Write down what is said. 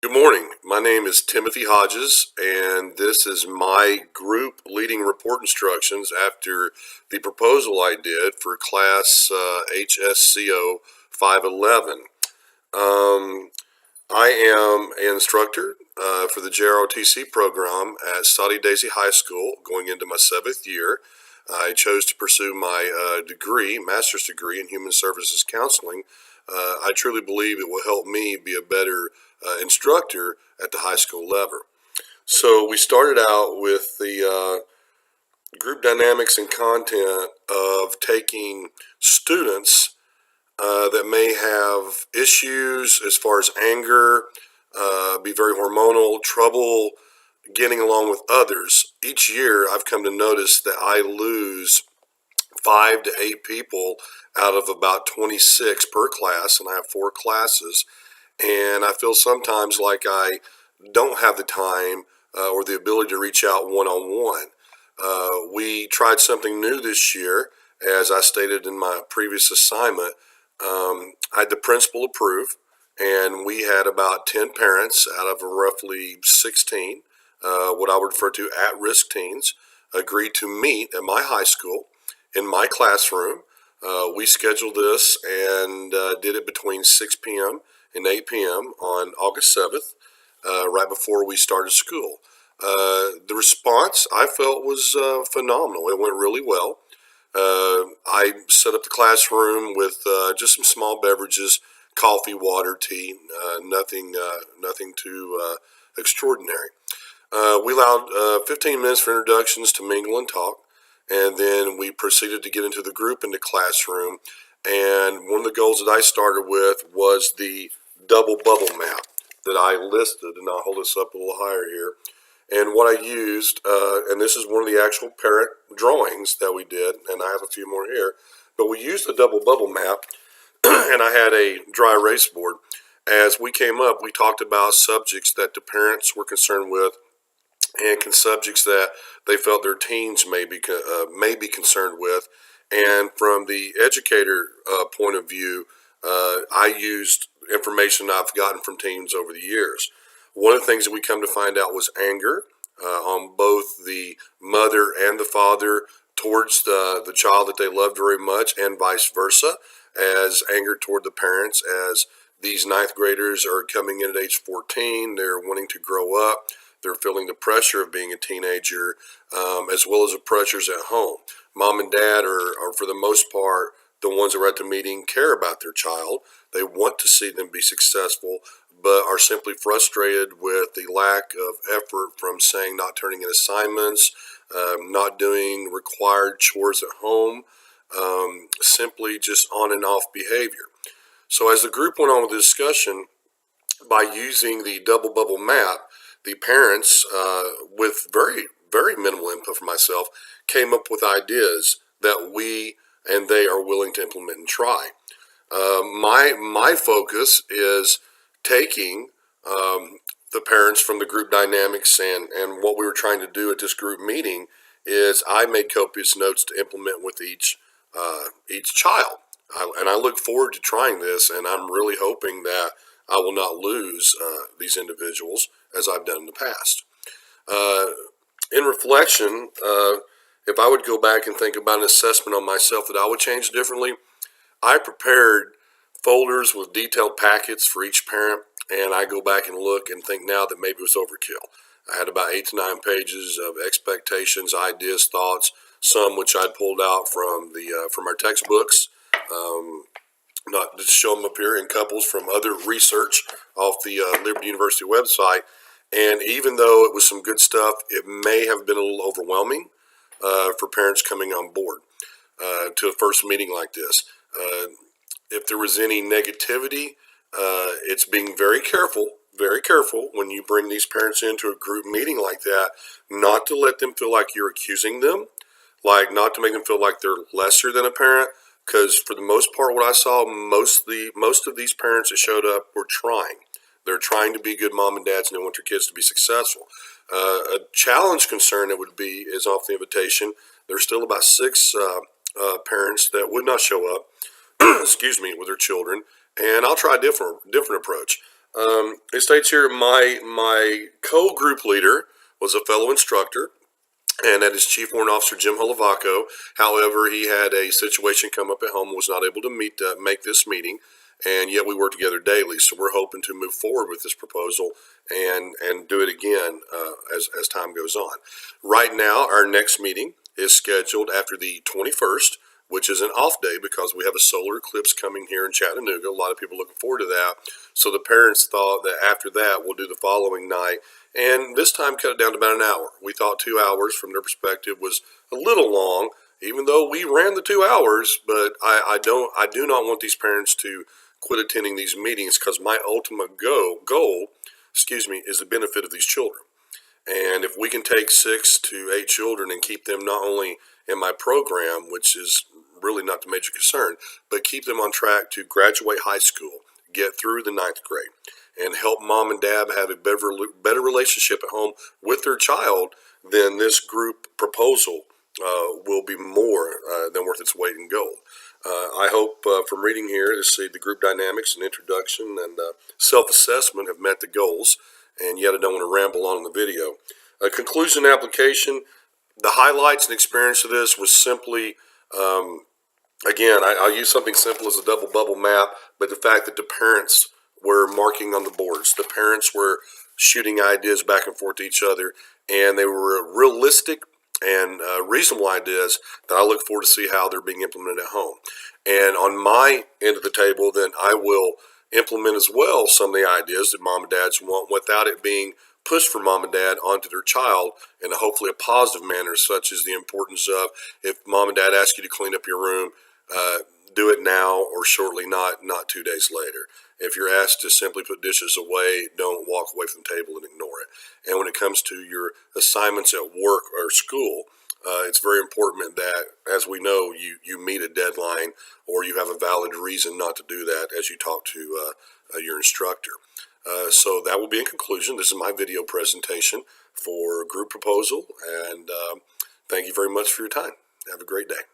Good morning. My name is Timothy Hodges, and this is my group leading report instructions after the proposal I did for class HSCO 511. Um, I am an instructor for the JROTC program at Saudi Daisy High School going into my 7th year. I chose to pursue my master's degree in human services counseling. I truly believe it will help me be a better instructor at the high school level. So we started out with the group dynamics and content of taking students that may have issues as far as anger, be very hormonal, trouble getting along with others. Each year, I've come to notice that I lose 5 to 8 people out of about 26 per class, and I have 4 classes. And I feel sometimes like I don't have the time or the ability to reach out one on one. We tried something new this year, as I stated in my previous assignment. I had the principal approve, and we had about 10 parents out of roughly 16, what I would refer to at-risk teens, agreed to meet at my high school in my classroom. We scheduled this and did it between 6 p.m. and 8 p.m. on August 7th, right before we started school. The response I felt was phenomenal. It went really well. I set up the classroom with just some small beverages, coffee, water, tea, nothing too extraordinary. We allowed 15 minutes for introductions to mingle and talk, and then we proceeded to get into the group in the classroom. And one of the goals that I started with was the double bubble map that I listed, and I'll hold this up a little higher here. And what I used, and this is one of the actual parent drawings that we did, and I have a few more here, but we used the double bubble map, and I had a dry erase board. As we came up, we talked about subjects that the parents were concerned with and subjects that they felt their teens may be concerned with. And from the educator point of view, I used information I've gotten from teens over the years. One of the things that we come to find out was anger on both the mother and the father towards the child that they loved very much, and vice versa, as anger toward the parents as these ninth graders are coming in at age 14. They're wanting to grow up. They're feeling the pressure of being a teenager, as well as the pressures at home. Mom and dad are, for the most part, the ones that are at the meeting care about their child. They want to see them be successful, but are simply frustrated with the lack of effort from, saying, not turning in assignments, not doing required chores at home, simply just on and off behavior. So as the group went on with the discussion, by using the double bubble map, the parents, with very minimal input from myself, came up with ideas that we and they are willing to implement and try. My focus is taking the parents from the group dynamics, and what we were trying to do at this group meeting is I made copious notes to implement with each child. And I look forward to trying this, and I'm really hoping that I will not lose these individuals as I've done in the past. Uh, in reflection, if I would go back and think about an assessment on myself that I would change differently, I prepared folders with detailed packets for each parent, and I go back and look and think now that maybe it was overkill. I had about 8 to 9 pages of expectations, ideas, thoughts, some which I'd pulled out from our textbooks. Um, Not to show them up here in couples from other research off the Liberty University website. And even though it was some good stuff, it may have been a little overwhelming for parents coming on board to a first meeting like this. If there was any negativity, it's being very careful when you bring these parents into a group meeting like that, not to let them feel like you're accusing them, like not to make them feel like they're lesser than a parent. Because for the most part, what I saw, most of these parents that showed up were trying. They're trying to be good mom and dads, and they want their kids to be successful. A challenge concern that would be is off the invitation. There's still about 6 parents that would not show up, excuse me, with their children. And I'll try a different approach. It states here, my co-group leader was a fellow instructor, and that is Chief Warrant Officer Jim Holavaco. However, he had a situation come up at home and was not able to make this meeting, and yet we work together daily. So we're hoping to move forward with this proposal and do it again as time goes on. Right now, our next meeting is scheduled after the 21st, which is an off day because we have a solar eclipse coming here in Chattanooga. A lot of people looking forward to that. So the parents thought that after that, we'll do the following night. And this time cut it down to about an hour. We thought 2 hours from their perspective was a little long, even though we ran the 2 hours. But I do not want these parents to quit attending these meetings because my ultimate goal, is the benefit of these children. And if we can take 6 to 8 children and keep them not only in my program, which is really not the major concern, but keep them on track to graduate high school, get through the 9th grade, and help mom and dad have a better relationship at home with their child, then this group proposal will be more than worth its weight in gold. I hope from reading here to see the group dynamics and introduction and self-assessment have met the goals, and yet I don't want to ramble on in the video. Conclusion application, the highlights and experience of this was simply, again, I'll use something simple as a double bubble map, but the fact that the parents were marking on the boards, the parents were shooting ideas back and forth to each other, and they were realistic and reasonable ideas that I look forward to see how they're being implemented at home. And on my end of the table, then I will implement as well some of the ideas that mom and dads want without it being pushed from mom and dad onto their child in a hopefully a positive manner, such as the importance of if mom and dad ask you to clean up your room, do it now or shortly, not 2 days later. If you're asked to simply put dishes away, don't walk away from the table and ignore it. And when it comes to your assignments at work or school, it's very important that, as we know, you meet a deadline or you have a valid reason not to do that as you talk to your instructor. So that will be in conclusion. This is my video presentation for group proposal, and thank you very much for your time. Have a great day.